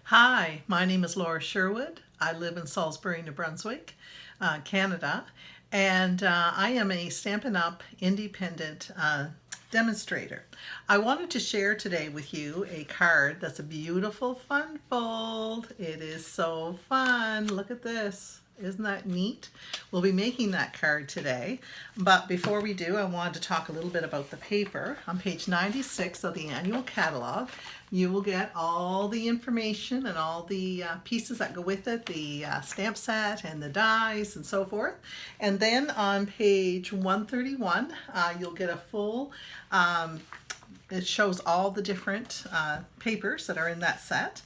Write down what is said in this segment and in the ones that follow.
Hi, my name is Laura Sherwood. I live in Salisbury, New Brunswick, Canada, and I am a Stampin' Up! Independent demonstrator. I wanted to share today with you a card that's a beautiful fun fold. It is so fun. Look at this. Isn't that neat? We'll be making that card today, but before we do, I wanted to talk a little bit about the paper. On page 96 of the annual catalog, you will get all the information and all the pieces that go with it, the stamp set and the dies and so forth. And then on page 131, you'll get a full it shows all the different papers that are in that set.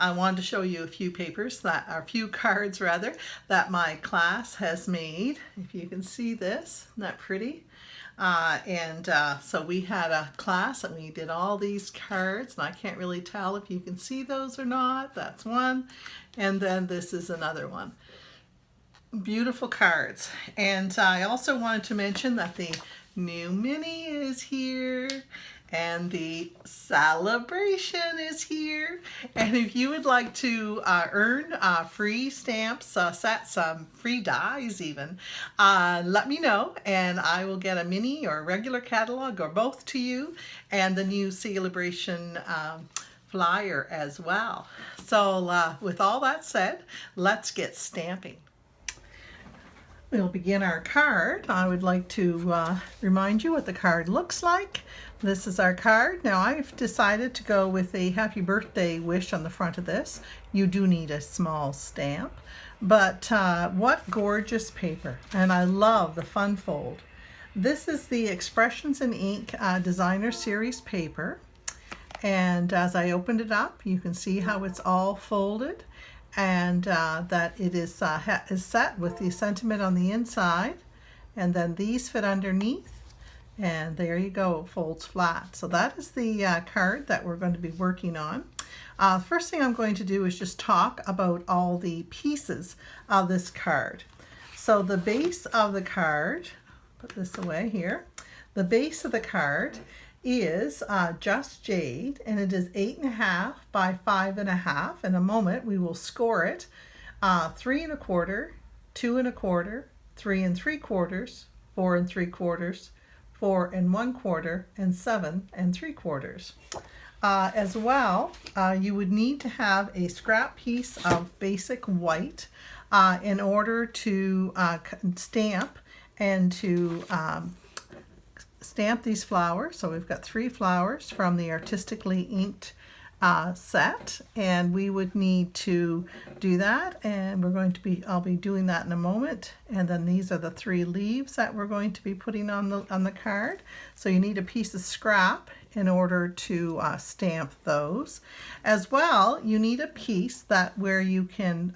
I wanted to show you a few papers that are, a few cards rather, that my class has made. If you can see this, isn't that pretty? So we had a class and we did all these cards, and I can't really tell if you can see those or not. That's one. And then this is another one. Beautiful cards. And I also wanted to mention that the new mini is here and the celebration is here. And if you would like to earn free stamps, sets, free dies even, let me know and I will get a mini or a regular catalog or both to you, and the new celebration flyer as well. So with all that said, let's get stamping. We'll begin our card. I would like to remind you what the card looks like. This is our card. Now I've decided to go with a happy birthday wish on the front of this. You do need a small stamp, but what gorgeous paper. And I love the fun fold. This is the Expressions in Ink Designer Series paper. And as I opened it up, you can see how it's all folded, and that it is set with the sentiment on the inside, and then these fit underneath, and there you go, it folds flat. So that is the card that we're going to be working on. The first thing I'm going to do is just talk about all the pieces of this card. So the base of the card, put this away here, the base of the card is Just Jade, and it is 8.5 by 5.5. In a moment we will score it 3 1/4, 2 1/4, 3 3/4, 4 3/4, 4 1/4, and 7 3/4. As well, you would need to have a scrap piece of basic white in order to stamp and to stamp these flowers. So we've got 3 flowers from the Artistically Inked set, and we would need to do that, and I'll be doing that in a moment. And then these are the 3 leaves that we're going to be putting on the card. So you need a piece of scrap in order to stamp those. As well, you need a piece where you can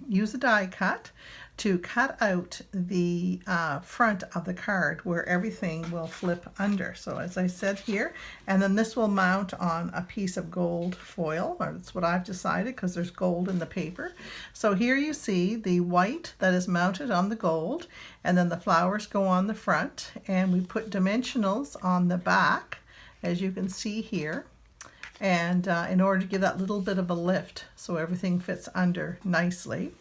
use a die cut to cut out the front of the card where everything will flip under. So as I said here, and then this will mount on a piece of gold foil, or that's what I've decided because there's gold in the paper. So here you see the white that is mounted on the gold, and then the flowers go on the front, and we put dimensionals on the back, as you can see here, and in order to give that little bit of a lift so everything fits under nicely.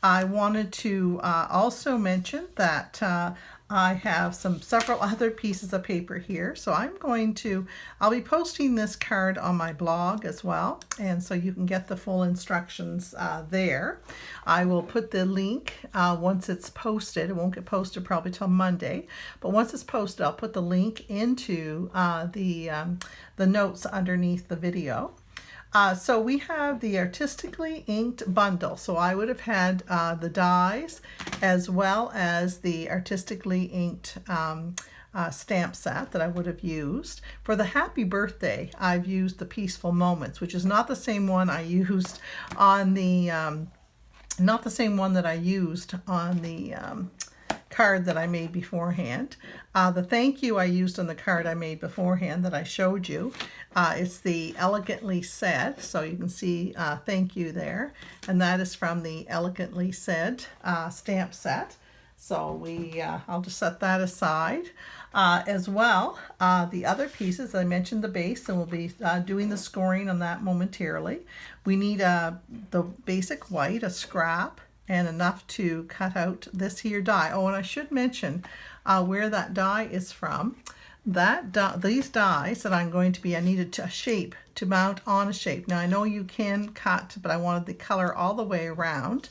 I wanted to also mention that I have several other pieces of paper here. So I'll be posting this card on my blog as well, and so you can get the full instructions there. I will put the link once it's posted. It won't get posted probably till Monday, but once it's posted, I'll put the link into the notes underneath the video. So we have the Artistically Inked bundle. So I would have had the dies as well as the Artistically Inked stamp set that I would have used. For the happy birthday, I've used the Peaceful Moments, which is not the same one I used on the card that I made beforehand. The thank you I used on the card I made beforehand that I showed you. It's the Elegantly Said, so you can see thank you there, and that is from the Elegantly Said stamp set. So I'll just set that aside. As well, the other pieces, I mentioned the base, and we'll be doing the scoring on that momentarily. We need the basic white, a scrap, and enough to cut out this here die. Oh, and I should mention where that die is from. These dies that I'm going to be, I needed a shape to mount on a shape. Now I know you can cut, but I wanted the color all the way around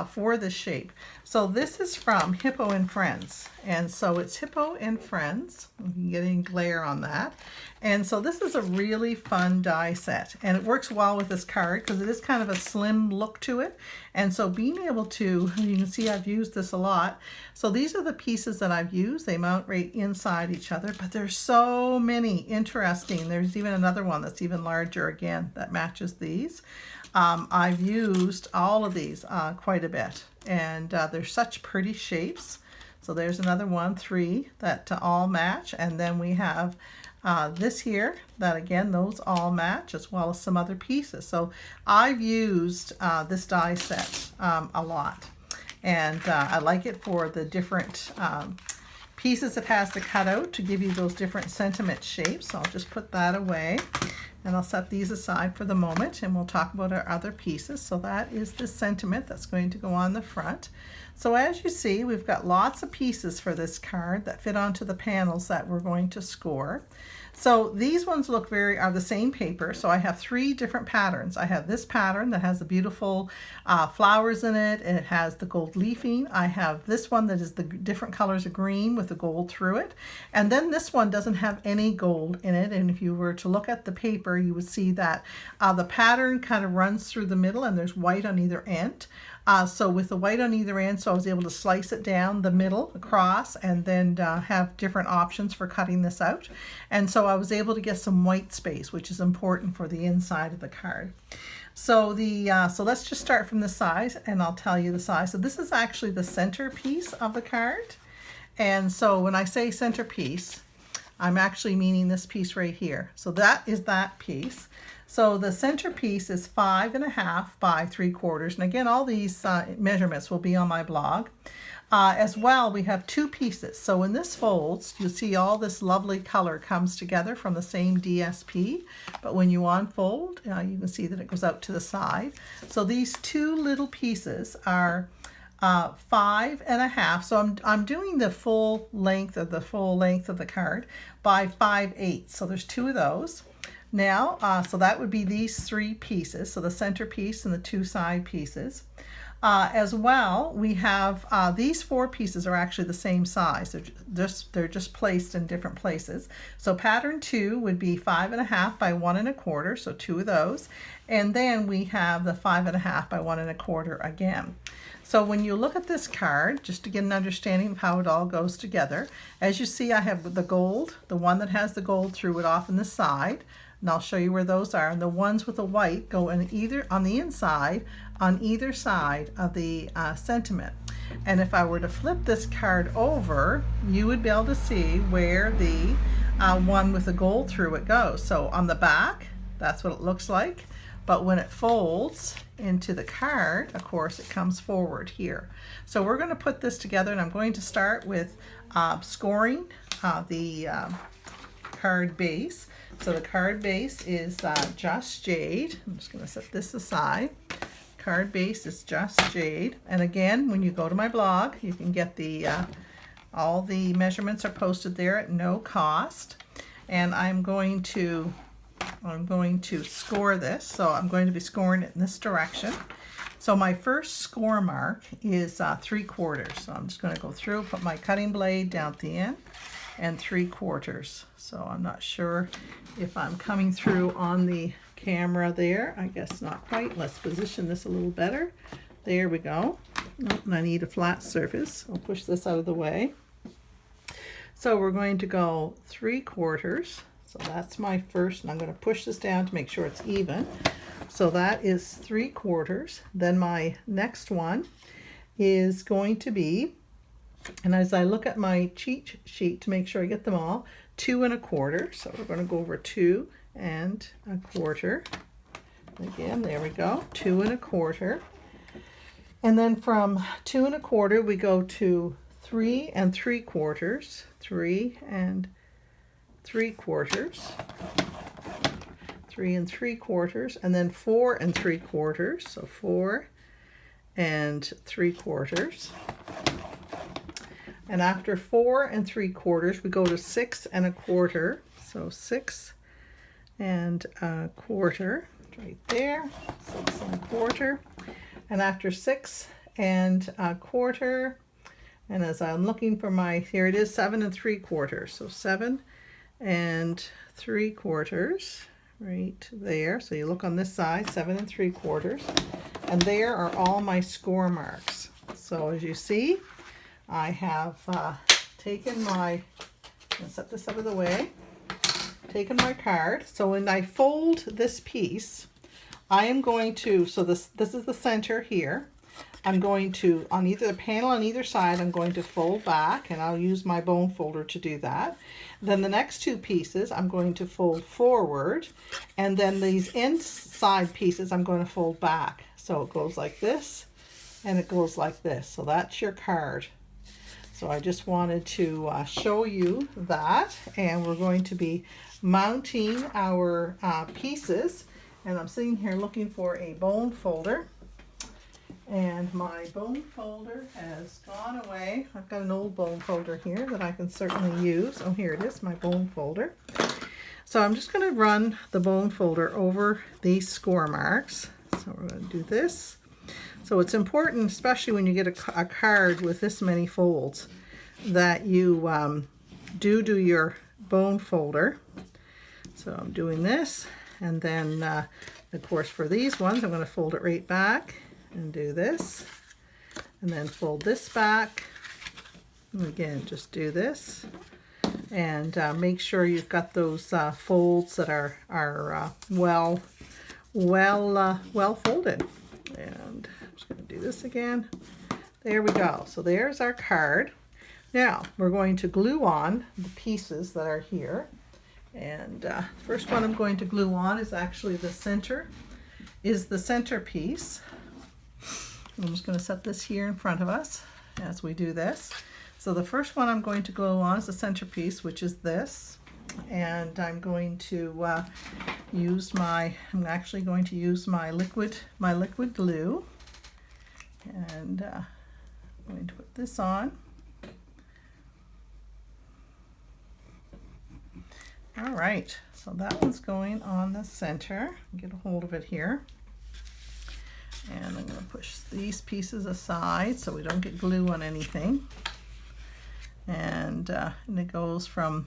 for the shape. So this is from Hippo and Friends, and so it's Hippo and Friends. I'm getting glare on that. And so this is a really fun die set, and it works well with this card because it is kind of a slim look to it. And so being able to, you can see I've used this a lot. So these are the pieces that I've used. They mount right inside each other, but there's so many interesting. There's even another one that's even larger again that matches these. I've used all of these quite a bit, and they're such pretty shapes. So there's another one, 3 that all match, and then we have this here that again, those all match, as well as some other pieces. So I've used this die set a lot, and I like it for the different pieces it has to cut out to give you those different sentiment shapes. So I'll just put that away, and I'll set these aside for the moment, and we'll talk about our other pieces. So that is the sentiment that's going to go on the front. So as you see, we've got lots of pieces for this card that fit onto the panels that we're going to score. So these ones are the same paper. So I have 3 different patterns. I have this pattern that has the beautiful flowers in it, and it has the gold leafing. I have this one that is the different colors of green with the gold through it. And then this one doesn't have any gold in it. And if you were to look at the paper, you would see that the pattern kind of runs through the middle, and there's white on either end. So with the white on either end, so I was able to slice it down the middle across, and then have different options for cutting this out. And so I was able to get some white space, which is important for the inside of the card. So so let's just start from the size, and I'll tell you the size. So this is actually the center piece of the card. And so when I say centerpiece, I'm actually meaning this piece right here. So that is that piece. So the center piece is 5.5 by 3/4. And again, all these measurements will be on my blog. As well, we have 2 pieces. So when this folds, you'll see all this lovely color comes together from the same DSP. But when you unfold, you can see that it goes out to the side. So these 2 little pieces are 5.5. So I'm doing the full length of the card by 5/8. So there's 2 of those. Now, so that would be these 3 pieces, so the center piece and the 2 side pieces. As well, we have these 4 pieces are actually the same size. They're just placed in different places. So pattern 2 would be 5.5 by 1.25, so 2 of those. And then we have the 5.5 by 1.25 again. So when you look at this card, just to get an understanding of how it all goes together, as you see, I have the gold, the one that has the gold through it off on the side, and I'll show you where those are. And the ones with the white go in either on the inside, on either side of the sentiment. And if I were to flip this card over, you would be able to see where the one with the gold through it goes. So on the back, that's what it looks like. But when it folds into the card, of course, it comes forward here. So we're going to put this together, and I'm going to start with scoring the card base. So the card base is Just Jade. I'm just going to set this aside. Card base is Just Jade. And again, when you go to my blog, you can get all the measurements are posted there at no cost. And I'm going to score this. So I'm going to be scoring it in this direction. So my first score mark is 3/4. So I'm just going to go through, put my cutting blade down at the end, and 3/4. So I'm not sure if I'm coming through on the camera there. I guess not quite. Let's position this a little better. There we go. Oh, and I need a flat surface. I'll push this out of the way. So we're going to go 3/4. So that's my first, and I'm going to push this down to make sure it's even. So that is 3/4. Then my next one is going to be, and as I look at my cheat sheet to make sure I get them all, 2.25. So we're going to go over 2.25. Again, there we go, 2.25. And then from 2 1/4 we go to 3 3/4, 3 3/4, 3 3/4, and then 4 3/4, so 4 3/4. And after 4 3/4 we go to 6 1/4, so 6 1/4, right there, 6 1/4. And after 6 1/4, and as I'm looking for my, here it is, 7 3/4, so 7 3/4, right there. So you look on this side, 7 3/4, and there are all my score marks. So as you see, I have taken my, let's set this out of the way, taken my card. So when I fold this piece, I am going to, so this is the center here. I'm going to, on either the panel on either side, I'm going to fold back, and I'll use my bone folder to do that. Then the next two pieces I'm going to fold forward, and then these inside pieces I'm going to fold back. So it goes like this, and it goes like this. So that's your card. So I just wanted to show you that, and we're going to be mounting our pieces. And I'm sitting here looking for a bone folder, and my bone folder has gone away. I've got an old bone folder here that I can certainly use. Oh, here it is, my bone folder. So I'm just going to run the bone folder over these score marks. So we're going to do this. So it's important, especially when you get a card with this many folds, that you do your bone folder. So I'm doing this. And then, of course, for these ones, I'm going to fold it right back and do this. And then fold this back. And again, just do this. And make sure you've got those folds that are well folded. And I'm just going to do this again. There we go. So there's our card. Now, we're going to glue on the pieces that are here. And first one I'm going to glue on is actually the center piece. I'm just going to set this here in front of us as we do this. So the first one I'm going to glue on is the center piece, which is this. And I'm going to I'm actually going to use my liquid glue. And I'm going to put this on. All right, so that one's going on the center. Get a hold of it here. And I'm going to push these pieces aside so we don't get glue on anything. And it goes from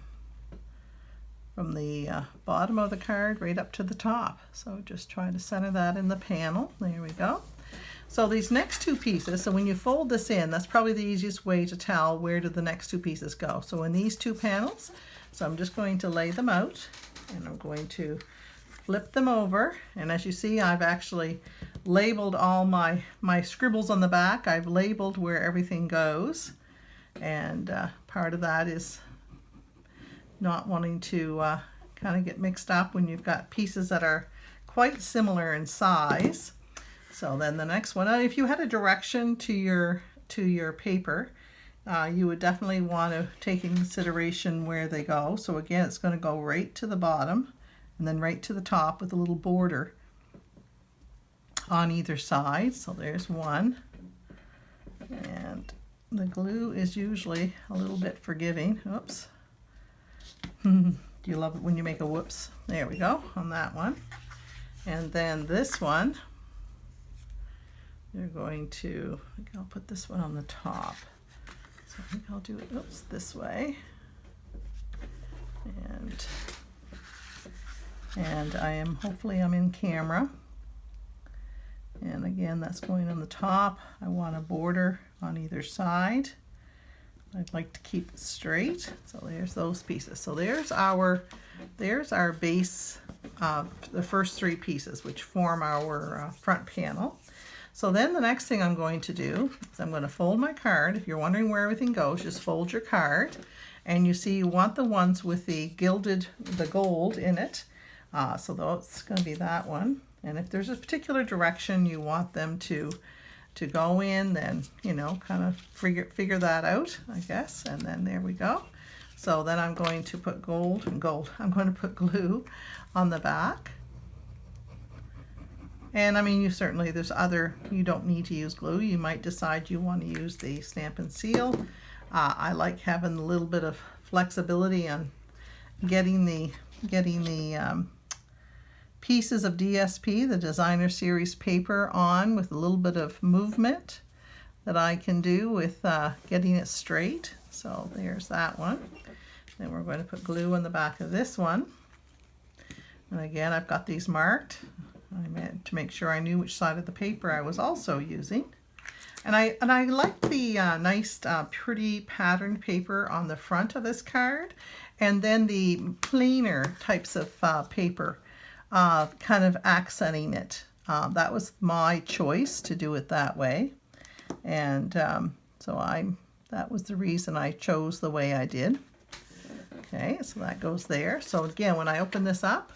the bottom of the card right up to the top. So just try to center that in the panel. There we go. So these next two pieces, so when you fold this in, that's probably the easiest way to tell where do the next two pieces go. So in these two panels, so I'm just going to lay them out, and I'm going to flip them over. And as you see, I've actually labeled all my scribbles on the back. I've labeled where everything goes. And part of that is not wanting to kind of get mixed up when you've got pieces that are quite similar in size. So then the next one, if you had a direction to your paper, you would definitely want to take in consideration where they go. So again, it's going to go right to the bottom and then right to the top with a little border on either side. So there's one. And the glue is usually a little bit forgiving. Oops. Do you love it when you make a whoops? There we go on that one. And then this one, you're going to, I think I'll put this one on the top. So I think I'll do it, oops, this way. And hopefully I'm in camera. And again, that's going on the top. I want a border on either side. I'd like to keep it straight. So there's those pieces. So there's our base, the first three pieces, which form our front panel. So then the next thing I'm going to do is I'm going to fold my card. If you're wondering where everything goes, just fold your card. And you see you want the ones with the gold in it. So that's going to be that one. And if there's a particular direction you want them to to go in, then, you know, kind of figure that out, I guess. And then there we go. So then I'm going to put I'm going to put glue on the back. And I mean, you don't need to use glue. You might decide you want to use the Stampin' Seal. I like having a little bit of flexibility on getting the pieces of DSP, the Designer Series paper, on with a little bit of movement that I can do with getting it straight. So there's that one. Then we're going to put glue on the back of this one. And again, I've got these marked. I meant to make sure I knew which side of the paper I was also using. And I like the nice pretty patterned paper on the front of this card, and then the plainer types of paper kind of accenting it. That was my choice to do it that way, and that was the reason I chose the way I did. Okay, so that goes there. So again, when I open this up,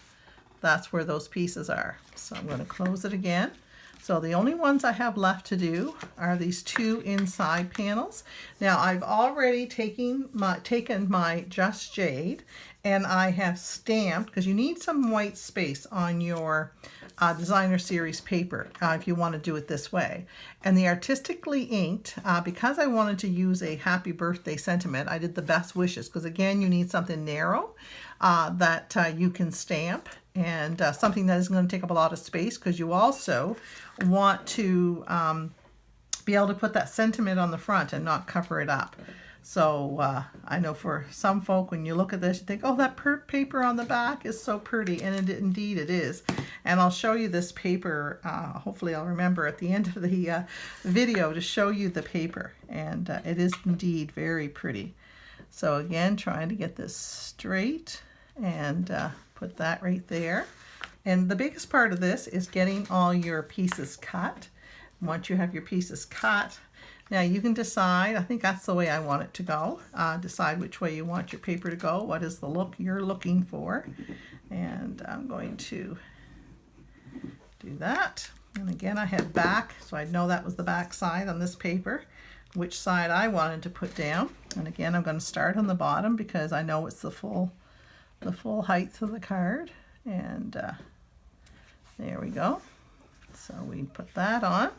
that's where those pieces are. So I'm going to close it again. So the only ones I have left to do are these two inside panels. Now I've already taken my Just Jade, and I have stamped, because you need some white space on your Designer Series paper if you want to do it this way. And the Artistically Inked, because I wanted to use a happy birthday sentiment, I did the Best Wishes, because again, you need something narrow that you can stamp, and something that isn't going to take up a lot of space, because you also want to be able to put that sentiment on the front and not cover it up. So I know for some folk, when you look at this, you think, oh, that paper on the back is so pretty, and indeed it is. And I'll show you this paper, hopefully I'll remember at the end of the video to show you the paper, and it is indeed very pretty. So again, trying to get this straight, and put that right there. And the biggest part of this is getting all your pieces cut. Once you have your pieces cut, now you can decide, I think that's the way I want it to go. Decide which way you want your paper to go, what is the look you're looking for. And I'm going to do that. And again, I had back, so I know that was the back side on this paper, which side I wanted to put down. And again, I'm going to start on the bottom because I know it's the full height of the card. And there we go. So we put that on.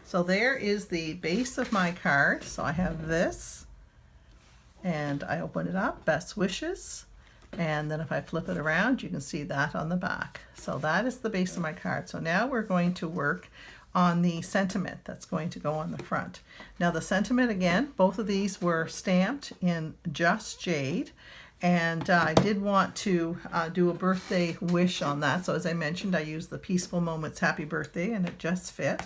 So there is the base of my card. So I have this, and I open it up, Best Wishes, and then if I flip it around, you can see that on the back. So that is the base of my card. So now we're going to work on the sentiment that's going to go on the front. Now the sentiment, again, both of these were stamped in Just Jade, and I did want to do a birthday wish on that. So as I mentioned, I used the Peaceful Moments Happy Birthday, and it just fit.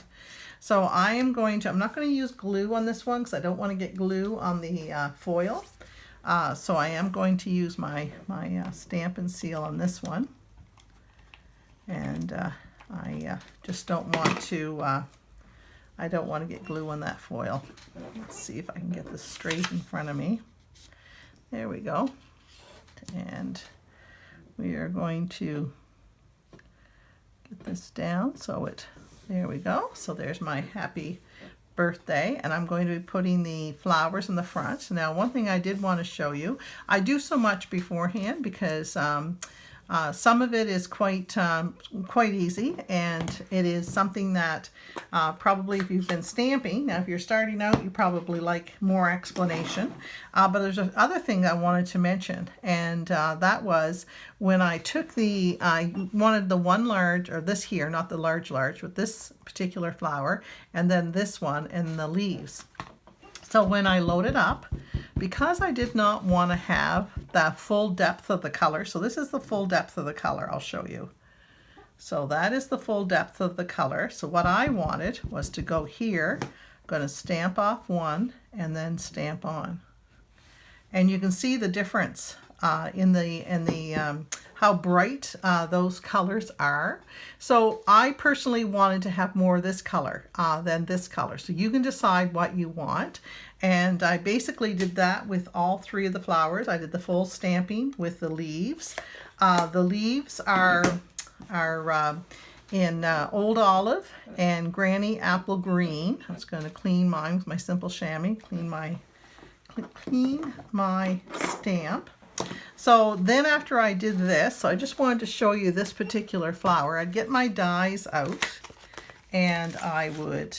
So I'm not going to use glue on this one because I don't want to get glue on the foil. So I am going to use my Stampin' Seal on this one. And I just don't want to, I don't want to get glue on that foil. Let's see if I can get this straight in front of me. There we go. And we are going to get this down so there we go. So there's my happy birthday, and I'm going to be putting the flowers in the front. Now, one thing I did want to show you, I do so much beforehand because some of it is quite easy, and it is something that probably if you've been stamping, now if you're starting out, you probably like more explanation. But there's another thing I wanted to mention, and that was when I took I wanted the one large, or this here, not the large, with this particular flower, and then this one and the leaves. So when I loaded up, because I did not want to have the full depth of the color, so this is the full depth of the color, I'll show you. So that is the full depth of the color. So what I wanted was to go here, I'm going to stamp off one and then stamp on. And you can see the difference in the how bright those colors are. So I personally wanted to have more of this color than this color. So you can decide what you want. And I basically did that with all three of the flowers. I did the full stamping with the leaves. The leaves are in Old Olive and Granny Apple Green. I was going to clean mine with my simple chamois, clean my stamp. So then after I did this, so I just wanted to show you this particular flower. I'd get my dies out and I would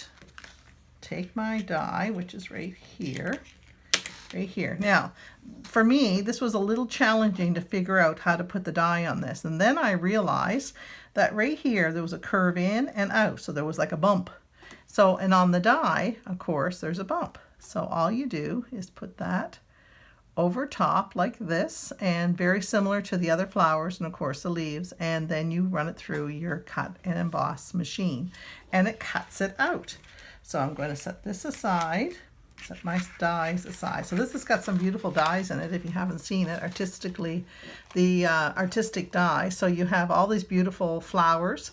take my die, which is right here. Now, for me, this was a little challenging to figure out how to put the die on this. And then I realized that right here, there was a curve in and out. So there was like a bump. So, and on the die, of course, there's a bump. So all you do is put that over top like this, and very similar to the other flowers and of course the leaves, and then you run it through your cut and emboss machine and it cuts it out. So I'm going to set this aside, set my dies aside. So this has got some beautiful dies in it if you haven't seen it artistically, the artistic die. So you have all these beautiful flowers.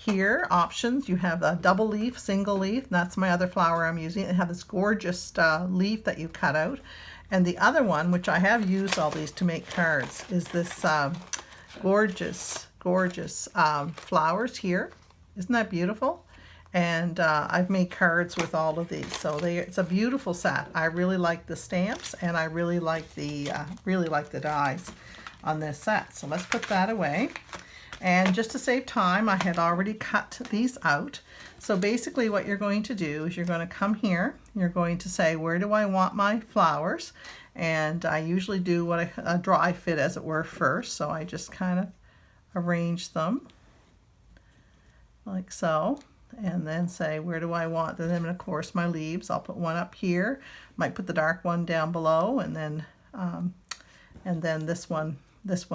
Here, options, you have a double leaf, single leaf. That's my other flower I'm using. It has this gorgeous leaf that you cut out. And the other one, which I have used all these to make cards, is this gorgeous flowers here. Isn't that beautiful? And I've made cards with all of these. So it's a beautiful set. I really like the stamps, and I really like the dies on this set. So let's put that away. And just to save time, I had already cut these out. So basically what you're going to do is you're going to come here, you're going to say, where do I want my flowers? And I usually do a dry fit, as it were, first. So I just kind of arrange them like so, and then say, where do I want them? And then of course my leaves, I'll put one up here, might put the dark one down below, and then this one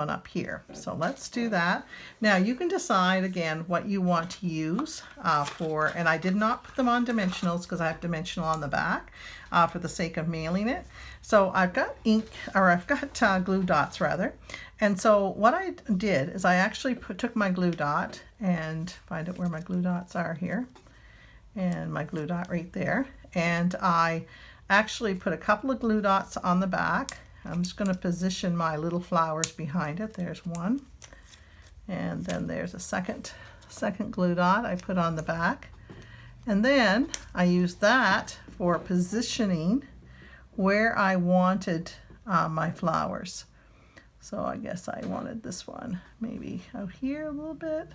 up here. So let's do that. Now you can decide again what you want to use and I did not put them on dimensionals because I have dimensional on the back for the sake of mailing it. So I've got glue dots rather. And so what I did is I actually took my glue dot and find out where my glue dots are here, and my glue dot right there. And I actually put a couple of glue dots on the back. I'm just going to position my little flowers behind it. There's one. And then there's a second glue dot I put on the back. And then I use that for positioning where I wanted my flowers. So I guess I wanted this one maybe out here a little bit.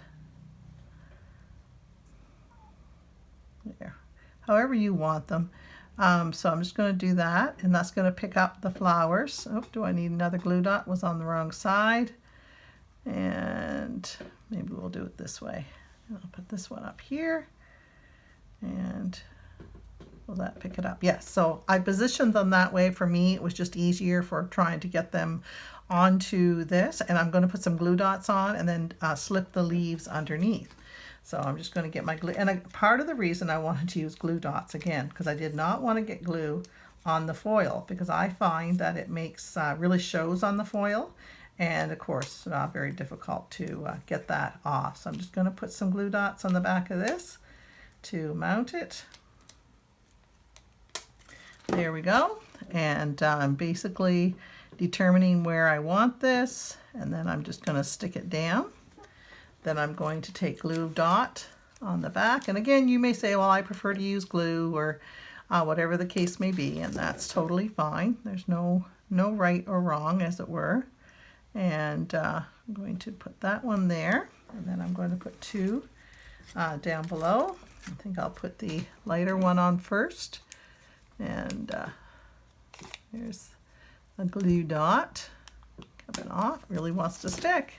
There. However you want them. So I'm just going to do that, and that's going to pick up the flowers. Oh, do I need another glue dot? Was on the wrong side. And maybe we'll do it this way. I'll put this one up here, and will that pick it up? Yes, so I positioned them that way. For me, it was just easier for trying to get them onto this, and I'm going to put some glue dots on and then slip the leaves underneath. So I'm just going to get my glue, and part of the reason I wanted to use glue dots again, because I did not want to get glue on the foil, because I find that it makes really shows on the foil, and of course very difficult to get that off. So I'm just going to put some glue dots on the back of this to mount it. There we go. And I'm basically determining where I want this, and then I'm just going to stick it down. Then I'm going to take glue dot on the back, and again you may say, well, I prefer to use glue, or whatever the case may be, and that's totally fine. There's no right or wrong, as it were. And I'm going to put that one there, and then I'm going to put two down below. I think I'll put the lighter one on first, and there's a glue dot coming off. Really wants to stick.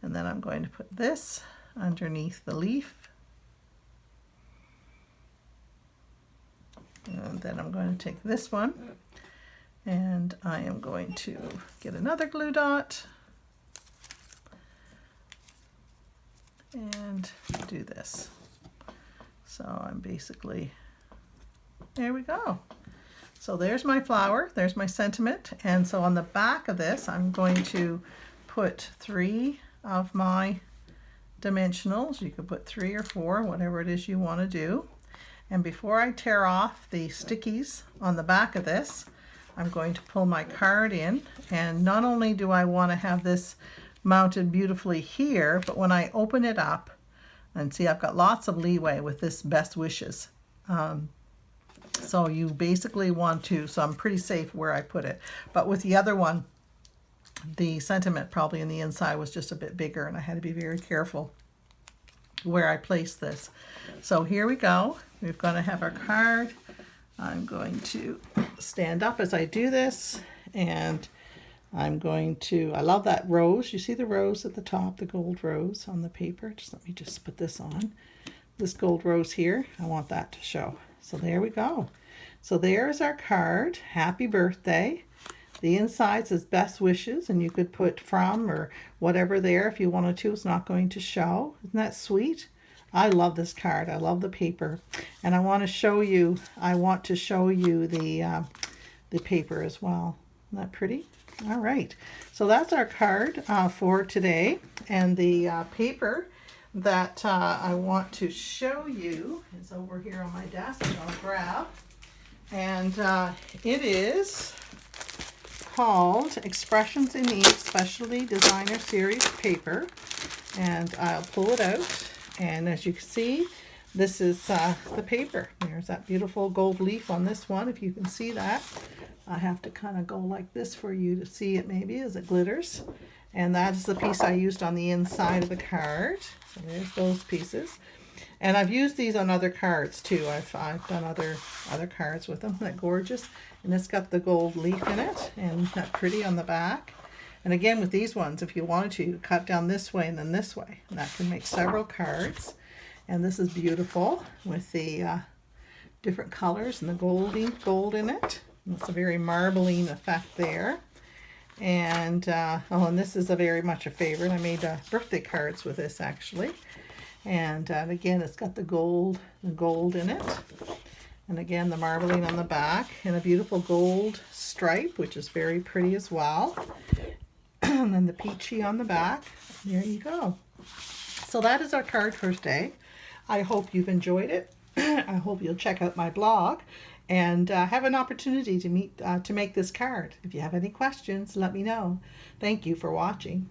And then I'm going to put this underneath the leaf. And then I'm going to take this one, and I am going to get another glue dot and do this. So I'm basically, there we go. So there's my flower, there's my sentiment. And so on the back of this, I'm going to put 3 of my dimensionals. You could put 3 or 4, whatever it is you want to do. And before I tear off the stickies on the back of this, I'm going to pull my card in. And not only do I want to have this mounted beautifully here, but when I open it up, And see, I've got lots of leeway with this best wishes. So you basically want to, so I'm pretty safe where I put it. But with the other one, the sentiment probably in the inside was just a bit bigger, and I had to be very careful where I place this. So here we go. We're going to have our card. I'm going to stand up as I do this, and I'm going to, I love that rose. You see the rose at the top, the gold rose on the paper. Just let me just put this on. This gold rose here, I want that to show. So there we go. So there's our card. Happy birthday. The inside says best wishes, and you could put from or whatever there if you wanted to. It's not going to show. Isn't that sweet? I love this card. I love the paper. And I want to show you the paper as well. Isn't that pretty? All right. So that's our card for today. And the paper that I want to show you is over here on my desk. I'm going to grab. And it is called Expressions in Ink Specialty Designer Series paper. And I'll pull it out. And as you can see, this is the paper. There's that beautiful gold leaf on this one, if you can see that. I have to kind of go like this for you to see it maybe as it glitters. And that's the piece I used on the inside of the card. So there's those pieces. And I've used these on other cards too. I've done other cards with them. Isn't that gorgeous? And it's got the gold leaf in it, and that pretty on the back. And again, with these ones, if you wanted to, you cut down this way and then this way. And that can make several cards. And this is beautiful with the different colors and the gold in it. And it's a very marbling effect there. And and this is very much a favorite. I made birthday cards with this actually. And again, it's got the gold in it. And again, the marbling on the back and a beautiful gold stripe, which is very pretty as well. And then the peachy on the back. There you go. So that is our card for today. I hope you've enjoyed it. I hope you'll check out my blog and have an opportunity to make this card. If you have any questions, let me know. Thank you for watching.